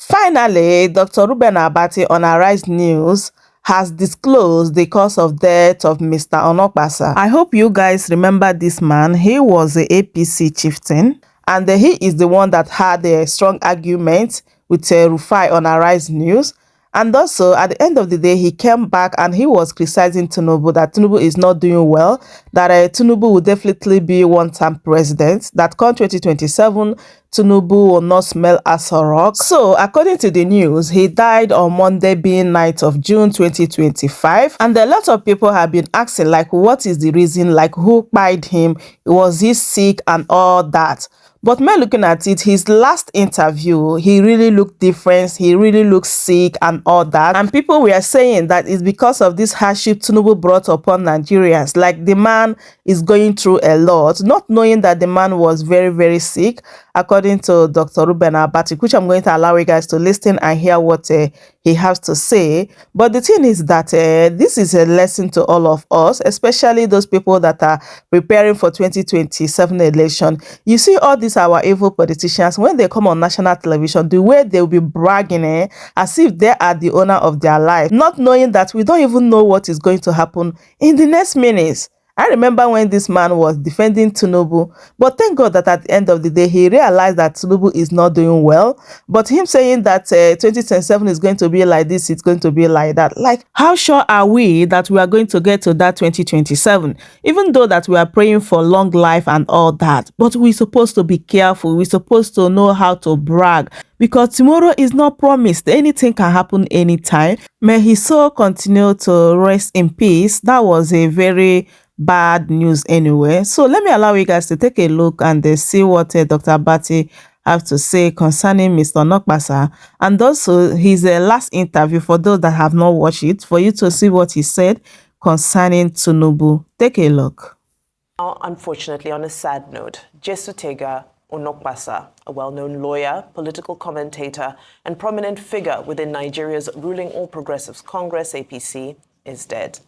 Finally, Dr. Ruben Abati on Arise News has disclosed the cause of death of Mr. Onokpasa. I hope you guys remember this man. He was the APC chieftain, and he is the one that had a strong argument with Rufai on Arise News. And also, at the end of the day, he came back and he was criticizing Tinubu, that Tinubu is not doing well, that Tinubu will definitely be one-term president, that come 2027, Tinubu will not smell as a rock. So, according to the news, he died on Monday, being 9th of June 2025. And a lot of people have been asking, like, what is the reason, like, who killed him? Was he sick and all that? But me looking at it, his last interview, he really looked different. He really looked sick and all that. And people were saying that it's because of this hardship Tinubu brought upon Nigerians. Like, the man is going through a lot, not knowing that the man was very, very sick, according to Dr. Ruben Abati, which I'm going to allow you guys to listen and hear what he has to say. But the thing is that this is a lesson to all of us, especially those people that are preparing for 2027 election. You see all these our evil politicians, when they come on national television, the way they will be bragging as if they are the owner of their life, not knowing that we don't even know what is going to happen in the next minutes. I remember when this man was defending Tinubu, but thank God that at the end of the day, he realized that Tinubu is not doing well. But him saying that 2027 is going to be like this, it's going to be like that. Like, how sure are we that we are going to get to that 2027? Even though that we are praying for long life and all that, but we're supposed to be careful. We're supposed to know how to brag, because tomorrow is not promised. Anything can happen anytime. May his soul continue to rest in peace. That was a very bad news anyway. So let me allow you guys to take a look and see what Dr. Abati have to say concerning Mr. Onokpasa, and also his last interview for those that have not watched it, for you to see what he said concerning Tinubu. Take a look. Unfortunately, on a sad note, Jesustega Onukpasa, a well-known lawyer, political commentator, and prominent figure within Nigeria's ruling All Progressives Congress, APC, is dead.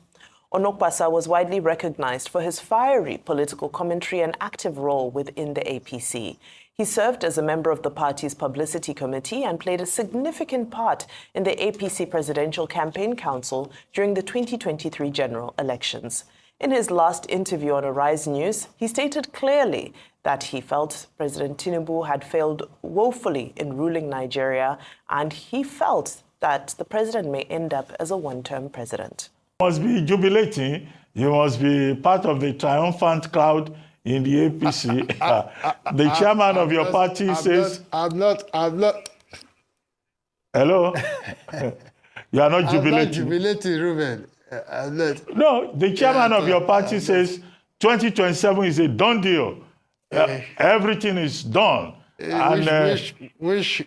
Onokpasa was widely recognized for his fiery political commentary and active role within the APC. He served as a member of the party's publicity committee and played a significant part in the APC Presidential Campaign Council during the 2023 general elections. In his last interview on Arise News, he stated clearly that he felt President Tinubu had failed woefully in ruling Nigeria, and he felt that the president may end up as a one-term president. You must be jubilating. You must be part of the triumphant crowd in the APC. The chairman of your party says... I'm not. Hello? You are not jubilating. I'm not jubilating, Ruben. I'm not. No, the chairman of your party says 2027 is a done deal. Everything is done. Which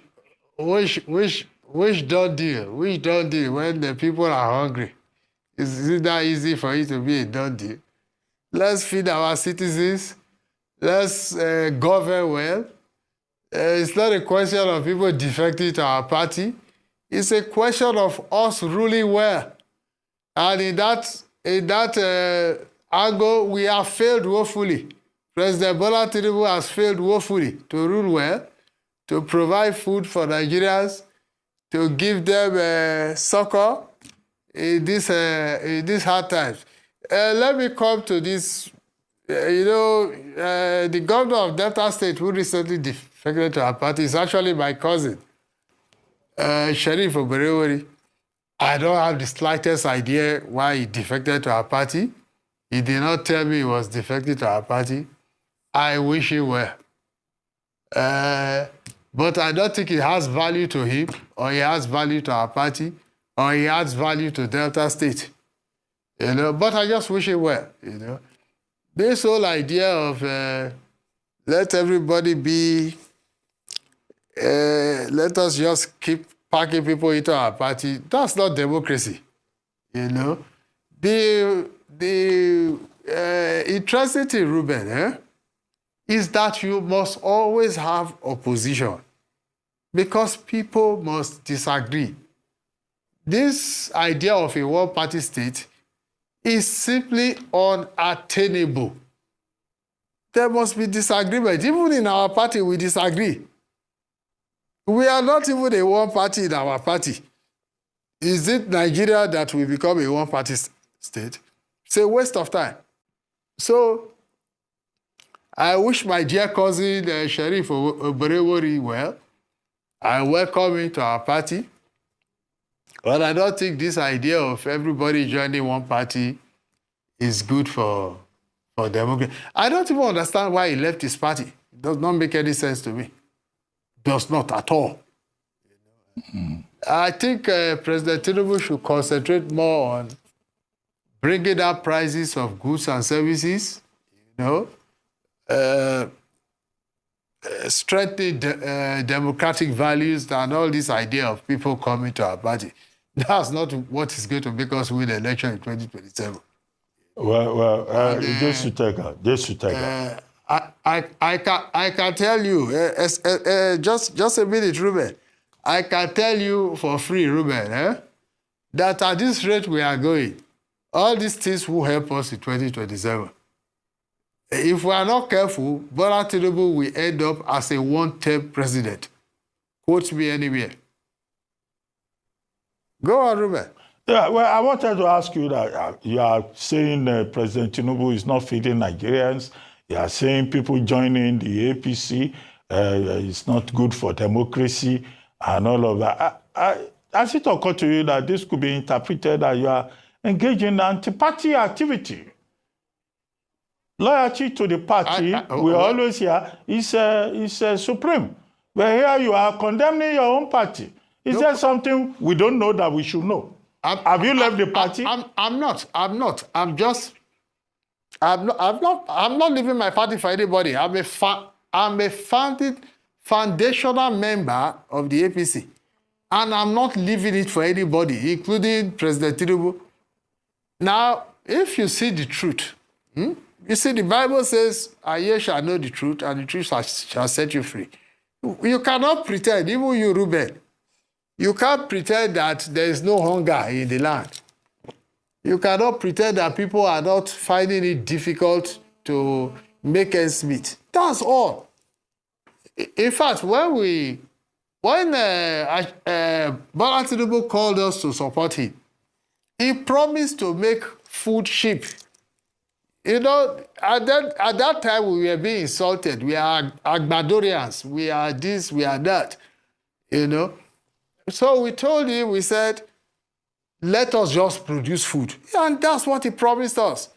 done deal? Which done deal when the people are hungry? Is it that easy for it to be a done deal? Let's feed our citizens. Let's govern well. It's not a question of people defecting to our party. It's a question of us ruling well. And in that angle, we have failed woefully. President Bola Tinubu has failed woefully to rule well, to provide food for Nigerians, to give them succor in these hard times. Let me come to this. The governor of Delta State, who recently defected to our party, is actually my cousin, Sheriff Oberewori. I don't have the slightest idea why he defected to our party. He did not tell me he was defected to our party. I wish him well. But I don't think it has value to him, or he has value to our party, or he adds value to Delta State. But I just wish him well. This whole idea of let everybody be, let us just keep packing people into our party, that's not democracy. The interesting thing, Ruben, is that you must always have opposition, because people must disagree. This idea of a one-party state is simply unattainable. There must be disagreement. Even in our party, we disagree. We are not even a one party in our party. Is it Nigeria that will become a one-party state? It's a waste of time. So, I wish my dear cousin, Sheriff Oberewori, well. I welcome him to our party. But I don't think this idea of everybody joining one party is good for democracy. I don't even understand why he left his party. It does not make any sense to me. Does not at all. I think President Tinubu should concentrate more on bringing up prices of goods and services, strengthening democratic values and all this idea of people coming to our party. That's not what is going to make us win the election in 2027. Jesustega. I can tell you, just a minute, Ruben. I can tell you for free, Ruben, that at this rate we are going, all these things will help us in 2027. If we are not careful, Bola Tinubu will end up as a one-term president. Quote me anywhere. Go on, Ruben. Yeah, well, I wanted to ask you that you are saying President Tinubu is not feeding Nigerians. You are saying people joining the APC is not good for democracy and all of that. Has it occurred to you that this could be interpreted that you are engaging in anti-party activity? Loyalty to the party, we always hear, is supreme. But here you are condemning your own party. Is there something we don't know that we should know? Have you left the party? I'm not. I'm not leaving my party for anybody. I'm a foundational member of the APC. And I'm not leaving it for anybody, including President Tinubu. Now, if you see the truth, you see the Bible says, "And ye shall know the truth, and the truth shall set you free." You cannot pretend, even you, Ruben, you can't pretend that there is no hunger in the land. You cannot pretend that people are not finding it difficult to make ends meet. That's all. In fact, when Bola Tinubu called us to support him, he promised to make food cheap. At that time we were being insulted. We are Agbadorians. We are this, we are that. So we told him, we said, let us just produce food. And that's what he promised us.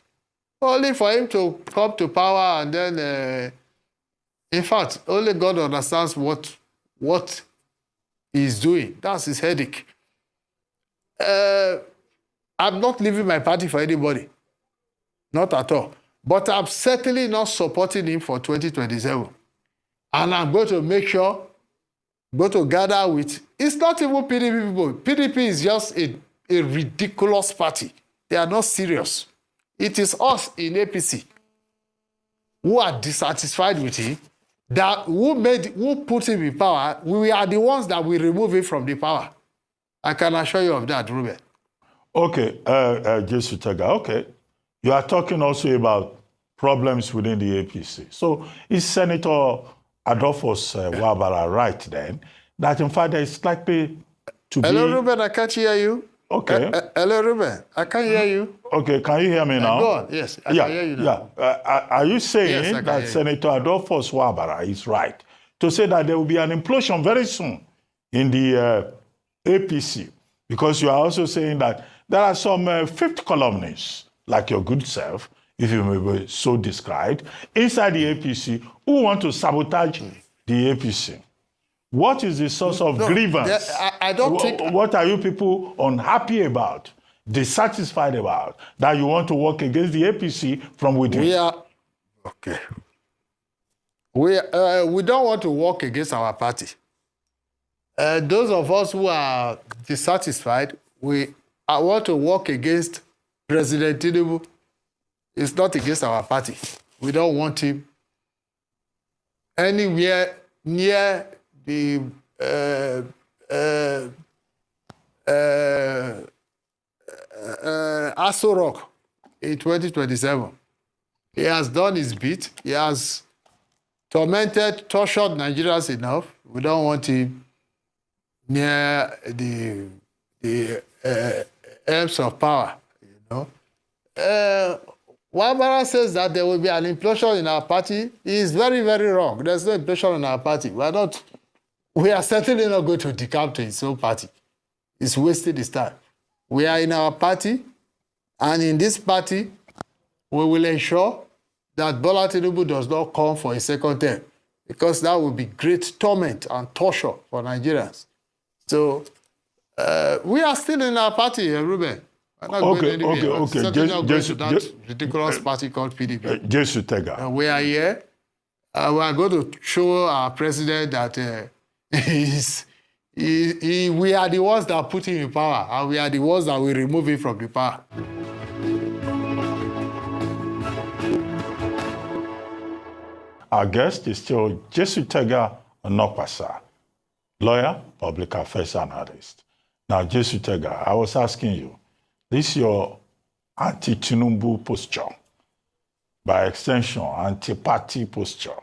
Only for him to come to power and then, in fact, only God understands what he's doing. That's his headache. I'm not leaving my party for anybody. Not at all. But I'm certainly not supporting him for 2027. And I'm going to make sure, going to gather with, it's not even PDP people. PDP is just a ridiculous party. They are not serious. It is us in APC who are dissatisfied with him, who put him in power. We are the ones that will remove him from the power. I can assure you of that, Ruben. Okay, Jesustega, okay. You are talking also about problems within the APC. So is Senator Adolphus Wabara right then that in fact there is likely to Hello, Ruben, I can't hear you. Okay. Hello, Ruben, I can't hear you. Okay, can you hear me now? Go on, yes, I can hear you now. Yeah. Are you saying that Senator Adolphus Wabara is right to say that there will be an implosion very soon in the APC? Because you are also saying that there are some fifth columnists, like your good self, if you may be so described, inside the APC who want to sabotage the APC. What is the source of grievance? I don't think... What are you people unhappy about, dissatisfied about, that you want to work against the APC from within? We don't want to work against our party. Those of us who are dissatisfied, I want to work against President Tinubu. It's not against our party. We don't want him anywhere near the Aso Rock in 2027. He has done his bit. He has tortured Nigerians enough. We don't want him near the helms of power, you know. Wabara says that there will be an implosion in our party. He is very, very wrong. There's no implosion in our party. We are certainly not going to decamp to his own party. It's wasting his time. We are in our party, and in this party, we will ensure that Bola Tinubu does not come for a second term, because that will be great torment and torture for Nigerians. So we are still in our party, Ruben. We're not going anywhere. Okay. Certainly not going to that ridiculous party called PDP. Jesustega. We are here. We are going to show our president that we are the ones that put him in power, and we are the ones that will remove him from the power. Our guest is still Jesustega Onukpasa, lawyer, public affairs analyst. Now, Jesustega, I was asking you, this is your anti-Tinubu posture, by extension, anti-party posture.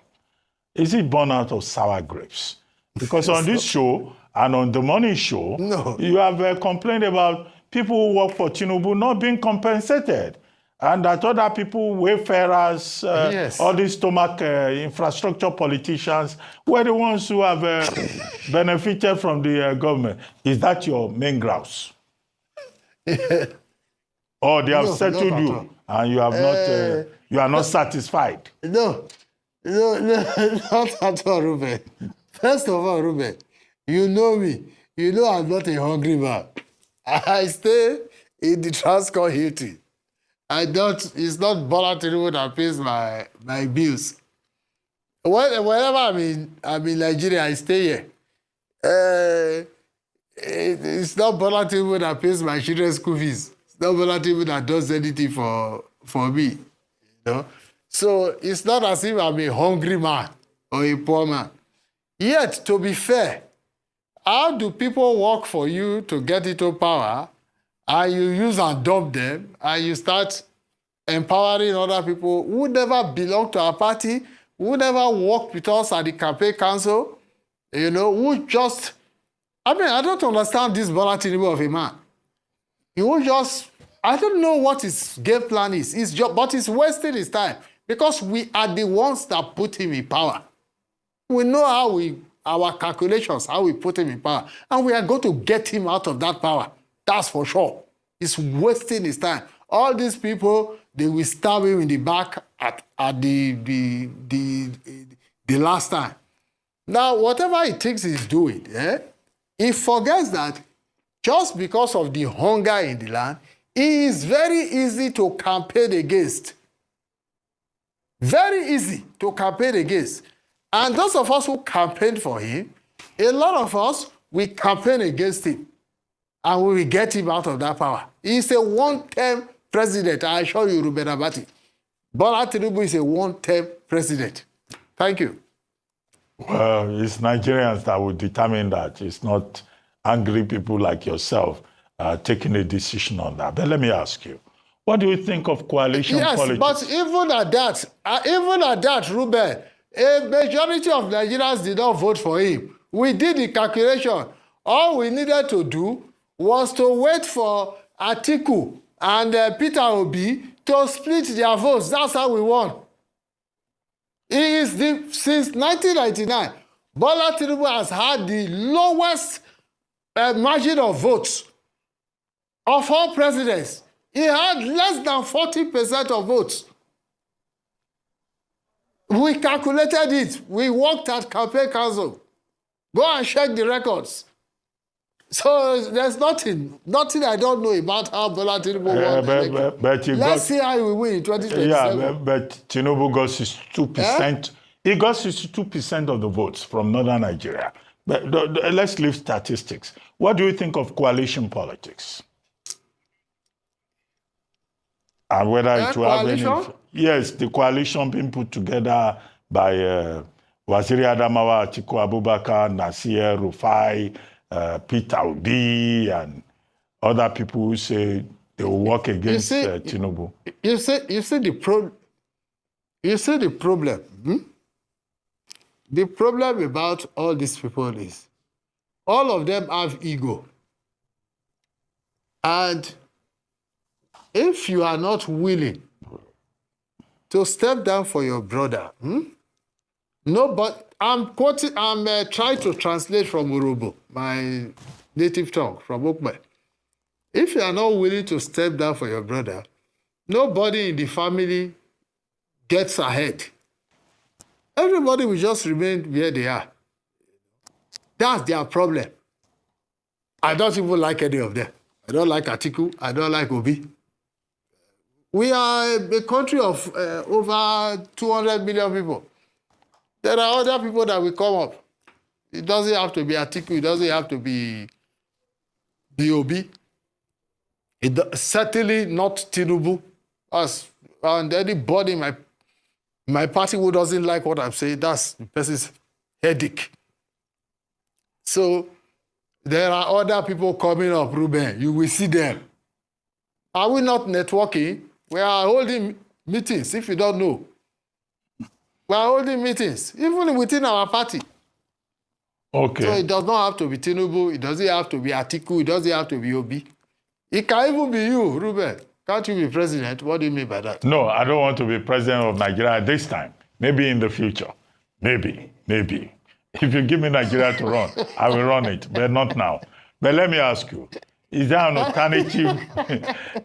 Is it born out of sour grapes? Because on this show and on the morning show, you have complained about people who work for Tinubu not being compensated, and that other people, wayfarers, all these stomach infrastructure politicians, were the ones who have benefited from the government. Is that your main grouse? Or they have settled you and you have not, you are not satisfied? No, not at all, Ruben. First of all, Ruben, you know me. You know I'm not a hungry man. I stay in the Transcorp Hilton. It's not Bola Tinubu that pays my bills. Whenever I'm in Nigeria, I stay here. It's not Bola Tinubu that pays my children's school fees. It's not Bola Tinubu that does anything for me. You know? So it's not as if I'm a hungry man or a poor man. Yet, to be fair, how do people work for you to get into power, and you use and dump them, and you start empowering other people who never belong to our party, who never worked with us at the campaign council, you know, who just... I mean, I don't understand this Bola Tinubu of a man. He will just... I don't know what his game plan is. But he's wasting his time, because we are the ones that put him in power. We know our calculations, how we put him in power, and we are going to get him out of that power. That's for sure. He's wasting his time. All these people, they will stab him in the back at the last time. Now, whatever he thinks he's doing, he forgets that just because of the hunger in the land, it is very easy to campaign against. Very easy to campaign against. And those of us who campaigned for him, a lot of us, we campaign against him. And we will get him out of that power. He's a one-term president. I assure you, Ruben Abati. Bola Tinubu is a one-term president. Thank you. Well, it's Nigerians that will determine that. It's not angry people like yourself taking a decision on that. But let me ask you, what do you think of coalition politics? Yes, but even at that, Ruben, a majority of Nigerians did not vote for him. We did the calculation. All we needed to do was to wait for Atiku and Peter Obi to split their votes. That's how we won. Since 1999, Bola Tinubu has had the lowest margin of votes of all presidents. He had less than 40% of votes. We calculated it. We worked at campaign council. Go and check the records. So there's nothing I don't know about how Bola Tinubu won. Let's see how we win in 2027. Yeah, but Tinubu got 62%. He got 62% of the votes from northern Nigeria. But let's leave statistics. What do you think of coalition politics? And whether it will have any... Yes, the coalition being put together by Waziri Adamawa, Atiku Abubakar, Nasir Rufai, Peter Obi, and other people who say they will work against Tinubu. You see the problem. The problem about all these people is all of them have ego. And if you are not willing to step down for your brother, no, but I'm trying to translate from Urobo, my native tongue, from Okme. If you are not willing to step down for your brother, nobody in the family gets ahead. Everybody will just remain where they are. That's their problem. I don't even like any of them. I don't like Atiku. I don't like Obi. We are a country of over 200 million people. There are other people that will come up. It doesn't have to be Atiku. It doesn't have to be Obi. Certainly not Tinubu. And anybody in my party who doesn't like what I'm saying, that's the person's headache. So there are other people coming up, Ruben. You will see them. Are we not networking? We are holding meetings, if you don't know. We are holding meetings, even within our party. Okay. So it does not have to be Tinubu. It doesn't have to be Atiku. It doesn't have to be Obi. It can even be you, Ruben. Can't you be president? What do you mean by that? No, I don't want to be president of Nigeria at this time. Maybe in the future. Maybe. If you give me Nigeria to run, I will run it, but not now. But let me ask you, is there an alternative?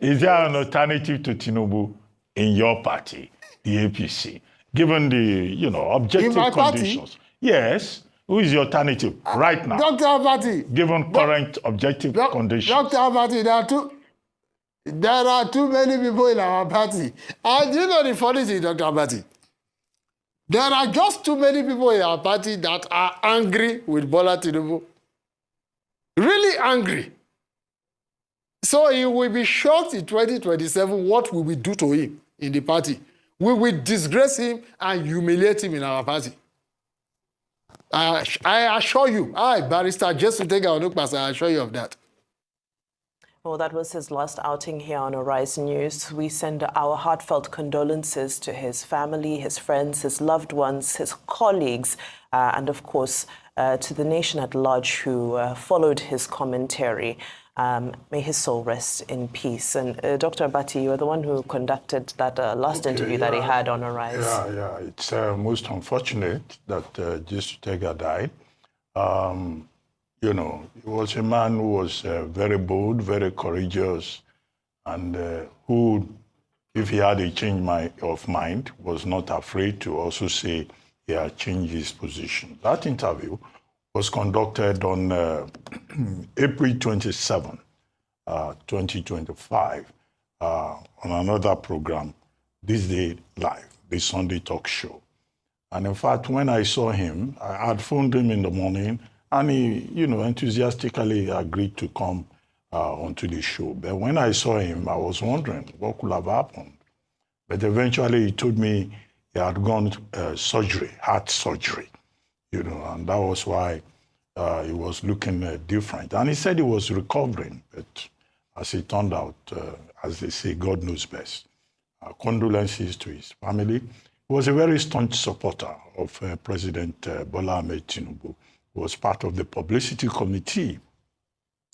Is there an alternative to Tinubu in your party, the APC, given the objective conditions? Party? Yes. Who is the alternative right now? Dr. Abati. Given current objective conditions. Dr. Abati, there are too many people in our party. And you know the funny thing, Dr. Abati? There are just too many people in our party that are angry with Bola Tinubu. Really angry. So he will be shocked in 2027 what we will do to him in the party. We will disgrace him and humiliate him in our party. I assure you, Barrister Jesustega Onukpasa, I assure you of that. Well, that was his last outing here on Arise News. We send our heartfelt condolences to his family, his friends, his loved ones, his colleagues, and of course, to the nation at large who followed his commentary. May his soul rest in peace. And Dr. Abati, you were the one who conducted that last interview that he had on Arise. Yeah. It's most unfortunate that Jesustega died. He was a man who was very bold, very courageous, and who, if he had a change of mind, was not afraid to also say he had changed his position. That interview was conducted on April 27, 2025, on another program, This Day Live, the Sunday talk show. And in fact, when I saw him, I had phoned him in the morning, and he, enthusiastically agreed to come onto the show. But when I saw him, I was wondering what could have happened. But eventually he told me he had gone heart surgery, and that was why he was looking different. And he said he was recovering, but as it turned out, as they say, God knows best. Condolences to his family. He was a very staunch supporter of President Bola Ahmed Tinubu. He was part of the publicity committee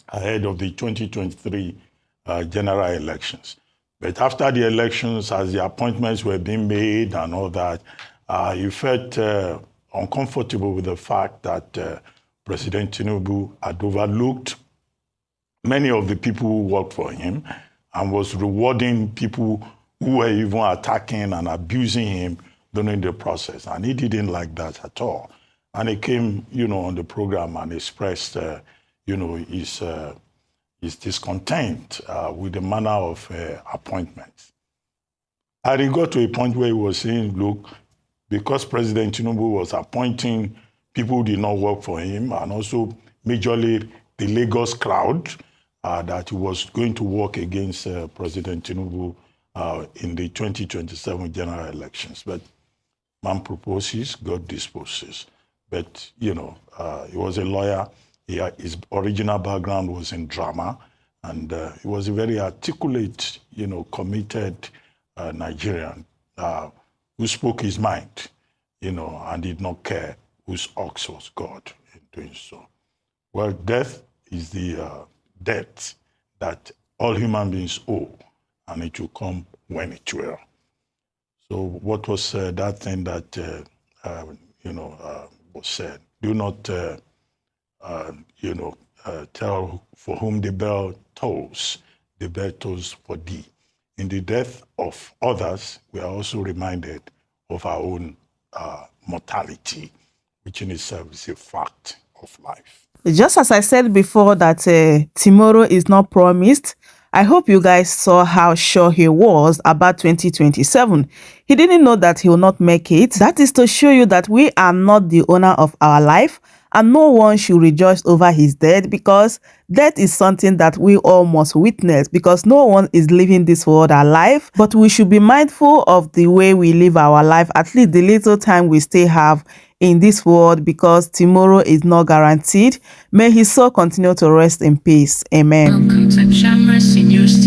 ahead of the 2023 general elections. But after the elections, as the appointments were being made and all that, he felt uncomfortable with the fact that President Tinubu had overlooked many of the people who worked for him and was rewarding people who were even attacking and abusing him during the process. And he didn't like that at all. And he came, on the program and expressed, his discontent with the manner of appointments. And he got to a point where he was saying, look, because President Tinubu was appointing people who did not work for him, and also majorly the Lagos crowd, that he was going to work against President Tinubu in the 2027 general elections. But man proposes, God disposes. But, he was a lawyer. His original background was in drama, and he was a very articulate, committed Nigerian who spoke his mind, and did not care whose ox was God in doing so. Well, death is the debt that all human beings owe, and it will come when it will. So what was that thing that, was said? Do not, tell for whom the bell tolls for thee. In the death of others, we are also reminded of our own mortality, which in itself is a fact of life. Just as I said before that tomorrow is not promised, I hope you guys saw how sure he was about 2027. He didn't know that he will not make it. That is to show you that we are not the owner of our life, and no one should rejoice over his death, because death is something that we all must witness, because no one is living this world alive. But we should be mindful of the way we live our life, at least the little time we still have in this world, because tomorrow is not guaranteed. May his soul continue to rest in peace. Amen. Welcome to Shammer's News